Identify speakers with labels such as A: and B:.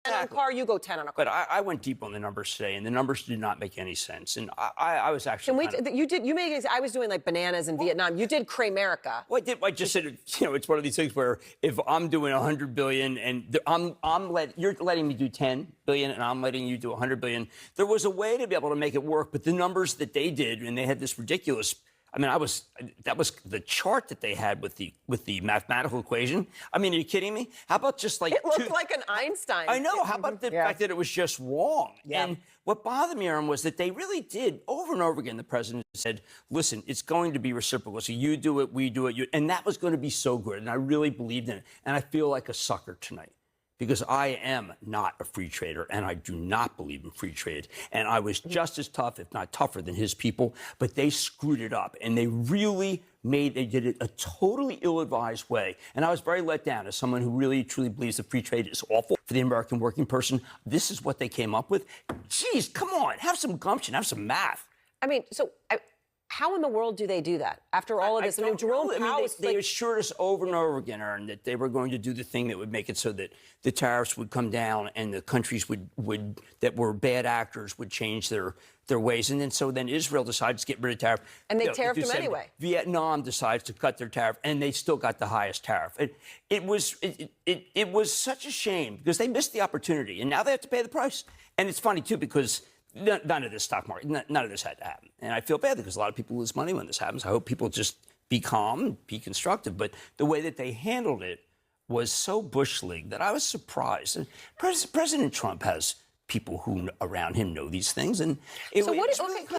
A: on a car, you go 10 on a car.
B: But I went deep on the numbers today, and the numbers did not make any sense. And I was actually.
A: I was doing like bananas in Vietnam. You did Cramerica.
B: Well, I just said, it's one of these things where if I'm doing 100 billion and you're letting me do 10 billion and I'm letting you do 100 billion, there was a way to be able to make it work. But the numbers that they did, and they had this ridiculous. I mean, that was the chart that they had with the mathematical equation. I mean, are you kidding me? How about just like
A: it looked like an Einstein.
B: I know. How about the fact that it was just wrong?
A: Yeah.
B: And what bothered me, Erin, was that they really did over and over again. The president said, "Listen, it's going to be reciprocal. So you do it, we do it, and that was going to be so good." And I really believed in it. And I feel like a sucker tonight, because I am not a free trader, and I do not believe in free trade. And I was just as tough, if not tougher, than his people, but they screwed it up, and they did it a totally ill-advised way. And I was very let down as someone who really, truly believes that free trade is awful for the American working person. This is what they came up with. Geez, come on, have some gumption, have some math.
A: I mean, how in the world do they do that after all of this? Jerome Powell.
B: They assured us over and over again, Erin, that they were going to do the thing that would make it so that the tariffs would come down and the countries that were bad actors would change their ways. And then Israel decides to get rid of tariff.
A: And they tariffed them anyway.
B: Vietnam decides to cut their tariff, and they still got the highest tariff. It was such a shame because they missed the opportunity, and now they have to pay the price. And it's funny, too, because none of this stock market, none of this had to happen. And I feel bad because a lot of people lose money when this happens. I hope people just be calm, be constructive. But the way that they handled it was so Bush League that I was surprised. And President Trump has people who around him know these things. And